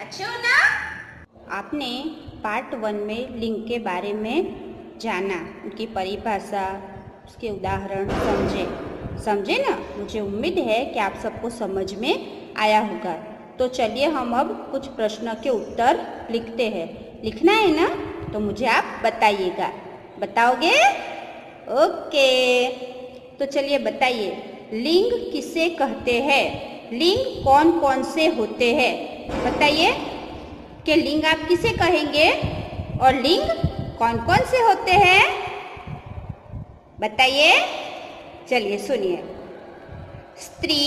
अच्छे हो ना? आपने पार्ट 1 में लिंग के बारे में जाना, उनकी परिभाषा, उसके उदाहरण समझे ना? मुझे उम्मीद है कि आप सबको समझ में आया होगा। तो चलिए हम अब कुछ प्रश्न के उत्तर लिखते हैं। लिखना है ना? तो मुझे आप बताइएगा। बताओगे? ओके। तो चलिए बताइए, लिंग किसे कहते हैं? लिंग कौन कौन से होते हैं? बताइए कि लिंग आप किसे कहेंगे और लिंग कौन कौन से होते हैं? बताइए। चलिए सुनिए। स्त्री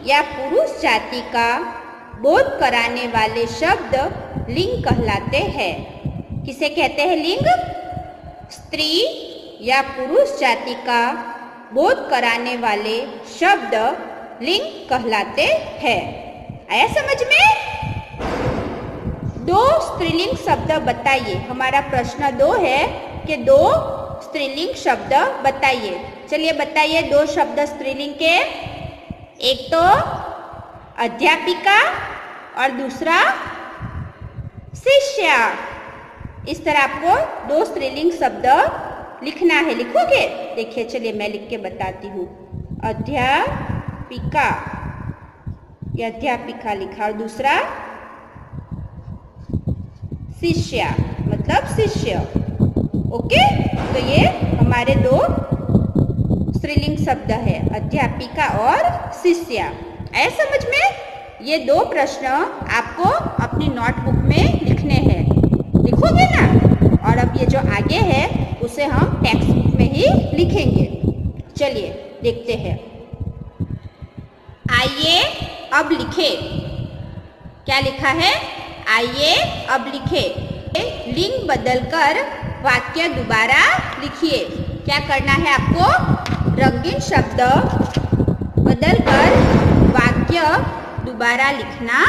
या पुरुष जाति का बोध कराने वाले शब्द लिंग कहलाते हैं। किसे कहते हैं लिंग? स्त्री या पुरुष जाति का बोध कराने वाले शब्द लिंग कहलाते हैं। आया समझ में? 2 स्त्रीलिंग शब्द बताइए। हमारा प्रश्न 2 है कि 2 स्त्रीलिंग शब्द बताइए। चलिए बताइए 2 शब्द स्त्रीलिंग के। एक तो अध्यापिका और दूसरा शिष्या। इस तरह आपको 2 स्त्रीलिंग शब्द लिखना है। लिखोगे? देखिए चलिए मैं लिख के बताती हूँ। अध्यापिका, ये अध्यापिका लिखा, और दूसरा शिष्या मतलब शिष्य। ओके, तो ये हमारे 2 स्त्रीलिंग शब्द है, अध्यापिका और शिष्या। आया समझ में? ये 2 प्रश्न आपको अपनी नोटबुक में लिखने हैं। लिखोगे ना? और अब ये जो आगे है उसे हम टेक्स्ट बुक में ही लिखेंगे। चलिए देखते हैं। आइए अब लिखे। क्या लिखा है? आइए अब लिखे। लिंग बदलकर वाक्य दोबारा लिखिए। क्या करना है आपको? रंगीन शब्द बदलकर वाक्य दोबारा लिखना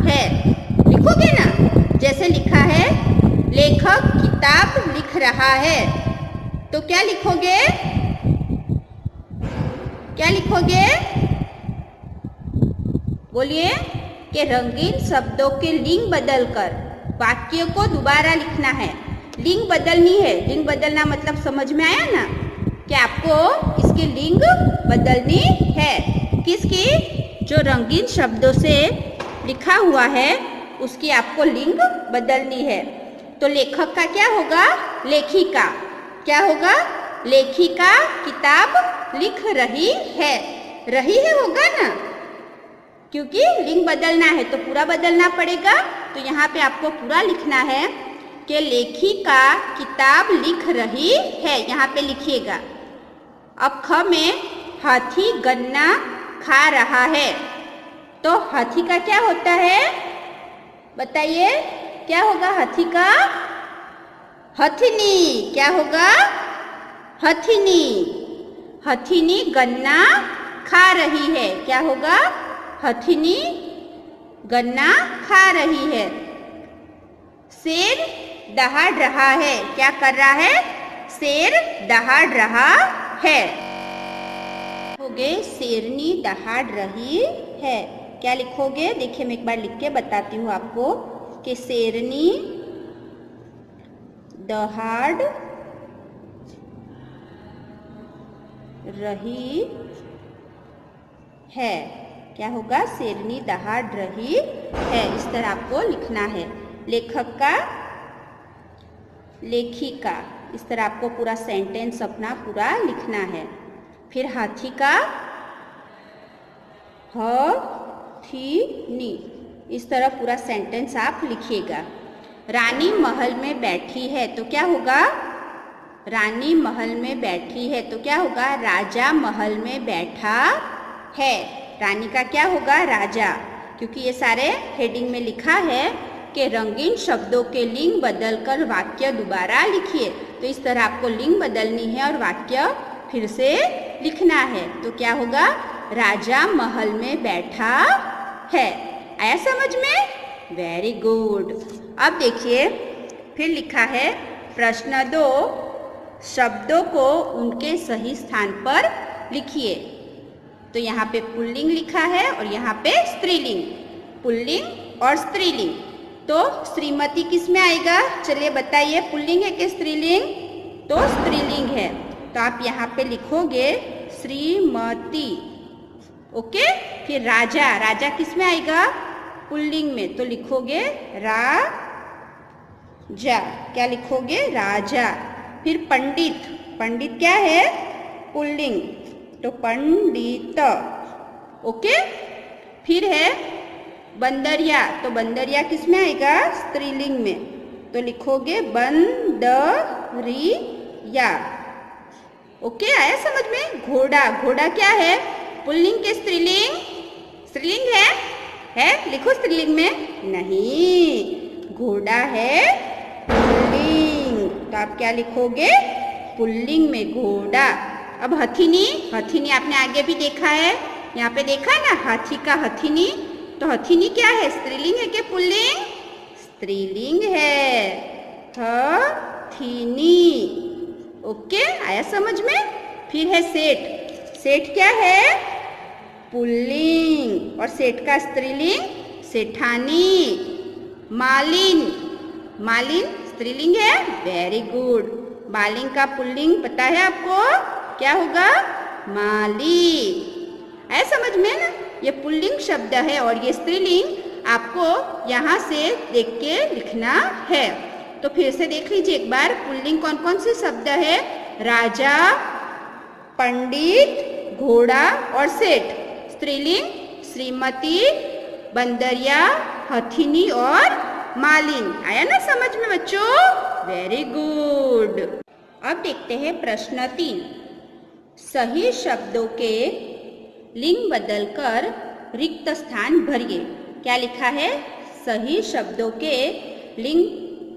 है। लिखोगे ना? जैसे लिखा है, लेखक किताब लिख रहा है, तो क्या लिखोगे? क्या लिखोगे? बोलिए। कि रंगीन शब्दों के लिंग बदलकर वाक्य को दोबारा लिखना है। लिंग बदलनी है। लिंग बदलना मतलब समझ में आया ना? कि आपको इसकी लिंग बदलनी है। किसकी? जो रंगीन शब्दों से लिखा हुआ है उसकी आपको लिंग बदलनी है। तो लेखक का क्या होगा? लेखिका। क्या होगा? लेखिका किताब लिख रही है। रही है होगा ना? क्योंकि लिंग बदलना है तो पूरा बदलना पड़ेगा। तो यहाँ पे आपको पूरा लिखना है कि लेखिका किताब लिख रही है। यहाँ पे लिखिएगा। अब ख में हाथी गन्ना खा रहा है, तो हाथी का क्या होता है? बताइए क्या होगा हाथी का? हथिनी। क्या होगा? हथिनी। हथिनी गन्ना खा रही है। क्या होगा? हथिनी गन्ना खा रही है। शेर दहाड़ रहा है। क्या कर रहा है? शेर दहाड़ रहा है। लिखोगे शेरनी दहाड़ रही है। क्या लिखोगे? देखिए मैं एक बार लिख के बताती हूँ आपको कि शेरनी दहाड़ रही है। क्या होगा? शेरनी दहाड़ रही है। इस तरह आपको लिखना है। लेखक का लेखिका, इस तरह आपको पूरा सेंटेंस अपना पूरा लिखना है। फिर हाथी का हथिनी, इस तरह पूरा सेंटेंस आप लिखिएगा। रानी महल में बैठी है, तो क्या होगा? रानी महल में बैठी है, तो क्या होगा? राजा महल में बैठा है। रानी का क्या होगा? राजा। क्योंकि ये सारे हेडिंग में लिखा है कि रंगीन शब्दों के लिंग बदलकर वाक्य दोबारा लिखिए। तो इस तरह आपको लिंग बदलनी है और वाक्य फिर से लिखना है। तो क्या होगा? राजा महल में बैठा है। आया समझ में? Very good. अब देखिए फिर लिखा है प्रश्न 2, शब्दों को उनके सही स्थान पर लिखिए। तो यहाँ पे पुल्लिंग लिखा है और यहाँ पे स्त्रीलिंग। पुल्लिंग और स्त्रीलिंग। तो श्रीमती किस में आएगा, चलिए बताइए, पुल्लिंग है कि स्त्रीलिंग? तो स्त्रीलिंग है। तो आप यहाँ पे लिखोगे श्रीमती। ओके। फिर राजा, राजा किस में आएगा, पुल्लिंग में, तो लिखोगे राजा। क्या लिखोगे, राजा। फिर पंडित, पंडित क्या है, पुल्लिंग, तो पंडित। ओके। फिर है बंदरिया, तो बंदरिया किस में आएगा, स्त्रीलिंग में, तो लिखोगे बंदरिया। ओके, आया समझ में? घोड़ा, घोड़ा क्या है, पुल्लिंग के स्त्रीलिंग? स्त्रीलिंग है? लिखो स्त्रीलिंग में, नहीं, घोड़ा है पुल्लिंग, तो आप क्या लिखोगे, पुल्लिंग में घोड़ा। अब हथिनी, हथिनी आपने आगे भी देखा है, यहाँ पे देखा ना, हाथी का हथिनी, तो हथिनी क्या है, स्त्रीलिंग है कि पुल्लिंग? स्त्रीलिंग है, हथिनी। ओके, आया समझ में? फिर है सेठ, सेठ क्या है, पुल्लिंग, और सेठ का स्त्रीलिंग सेठानी। मालिन, मालिन स्त्रीलिंग है, वेरी गुड। मालिन का पुल्लिंग पता है आपको, क्या होगा, माली। है समझ में ना? ये पुल्लिंग शब्द है और ये स्त्रीलिंग आपको यहाँ से देख के लिखना है। तो फिर से देख लीजिए एक बार, पुल्लिंग कौन कौन से शब्द है, राजा, पंडित, घोड़ा और सेठ। स्त्रीलिंग श्रीमती, बंदरिया, हथिनी और मालिन। आया ना समझ में बच्चों? Very good. अब देखते हैं प्रश्न 3। सही शब्दों के लिंग बदलकर रिक्त स्थान भरिए। क्या लिखा है, सही शब्दों के लिंग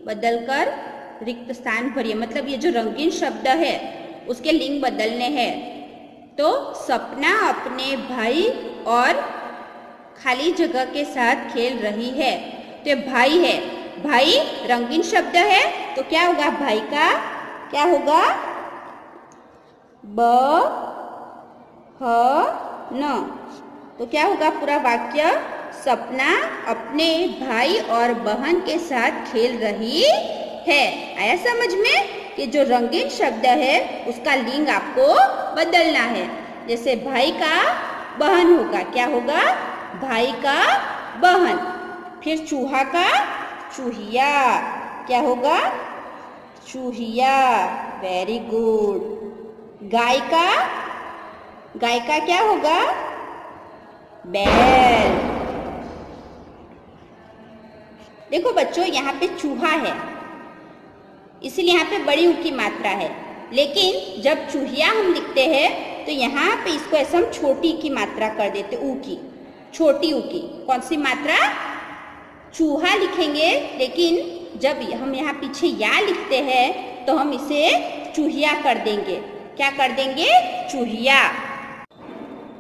बदलकर रिक्त स्थान भरिए, मतलब ये जो रंगीन शब्द है उसके लिंग बदलने हैं। तो सपना अपने भाई और खाली जगह के साथ खेल रही है, तो ये भाई है, भाई रंगीन शब्द है, तो क्या होगा, भाई का क्या होगा, ब ह न, तो क्या होगा पूरा वाक्य, सपना अपने भाई और बहन के साथ खेल रही है। आया समझ में कि जो रंगीन शब्द है उसका लिंग आपको बदलना है। जैसे भाई का बहन होगा, क्या होगा, भाई का बहन। फिर चूहा का चूहिया, क्या होगा, चूहिया, वेरी गुड। गाय का क्या होगा, बैल। देखो बच्चों, यहाँ पे चूहा है इसलिए यहाँ पे बड़ी ऊ की मात्रा है, लेकिन जब चूहिया हम लिखते हैं तो यहाँ पे इसको ऐसे हम छोटी की मात्रा कर देते, ऊ की, छोटी ऊ की। कौन सी मात्रा, चूहा लिखेंगे, लेकिन जब हम यहाँ पीछे या लिखते हैं तो हम इसे चूहिया कर देंगे। क्या कर देंगे, चूहिया।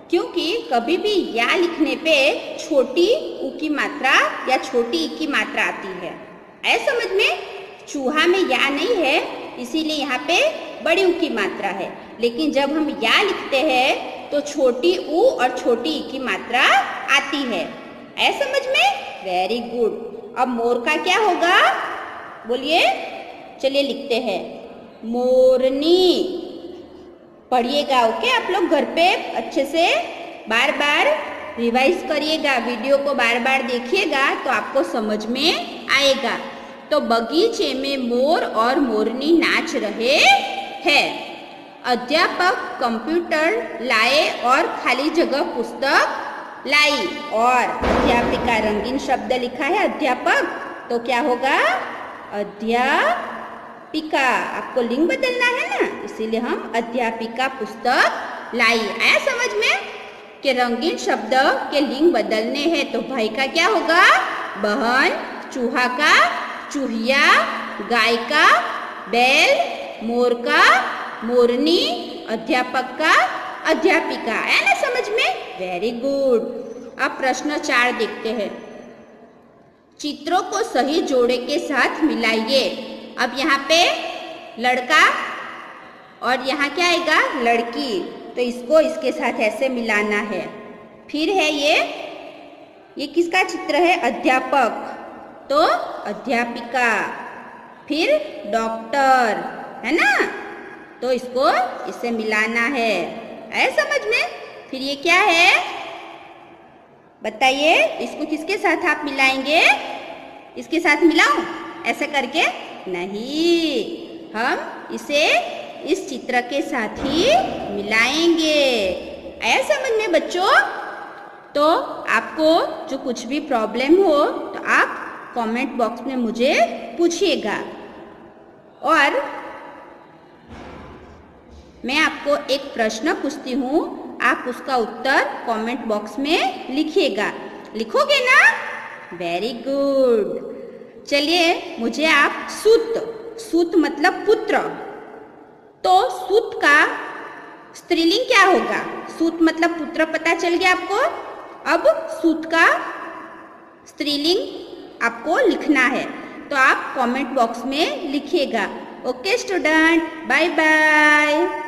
क्योंकि कभी भी या लिखने पे छोटी ऊ की मात्रा या छोटी ई की मात्रा आती है। ऐसा समझ में, चूहा में या नहीं है इसीलिए यहाँ पे बड़ी ऊ की मात्रा है, लेकिन जब हम या लिखते हैं तो छोटी ऊ और छोटी ई की मात्रा आती है। ऐसा समझ में, वेरी गुड। अब मोर का क्या होगा, बोलिए, चलिए लिखते हैं, मोरनी। पढ़िएगा, ओके, आप लोग घर पे अच्छे से बार बार रिवाइज करिएगा, वीडियो को बार बार देखिएगा तो आपको समझ में आएगा। तो बगीचे में मोर और मोरनी नाच रहे हैं। अध्यापक कंप्यूटर लाए और खाली जगह पुस्तक लाई, और अध्यापिका, रंगीन शब्द लिखा है अध्यापक, तो क्या होगा, अध्यापिका। आपको लिंग बदलना है ना, इसीलिए हम अध्यापिका पुस्तक लाई। आया समझ में कि रंगीन शब्द के लिंग बदलने हैं। तो भाई का क्या होगा, बहन, चूहा का चूहिया, गाय का बैल, मोर का मोरनी, अध्यापक का अध्यापिका। आया ना समझ में, वेरी गुड। अब प्रश्न 4 देखते हैं। चित्रों को सही जोड़े के साथ मिलाइए। अब यहाँ पे लड़का और यहाँ क्या आएगा, लड़की, तो इसको इसके साथ ऐसे मिलाना है। फिर है ये ये किसका चित्र है? अध्यापक, तो अध्यापिका, फिर डॉक्टर, है ना? तो इसको इससे मिलाना है, आया समझ में? फिर ये क्या है बताइए? इसको किसके साथ आप मिलाएंगे? इसके साथ मिलाऊं ऐसे करके? नहीं, हम इसे इस चित्र के साथ ही मिलाएंगे। आया समझ में बच्चों? तो आपको जो कुछ भी प्रॉब्लम हो तो आप कमेंट बॉक्स में मुझे पूछिएगा, और मैं आपको एक प्रश्न पूछती हूँ, आप उसका उत्तर कमेंट बॉक्स में लिखिएगा। लिखोगे ना? Very good. चलिए, मुझे आप सूत मतलब पुत्र, तो सूत का स्त्रीलिंग क्या होगा? सूत मतलब पुत्र पता चल गया आपको। अब सूत का स्त्रीलिंग आपको लिखना है, तो आप कमेंट बॉक्स में लिखिएगा। Okay student, bye bye.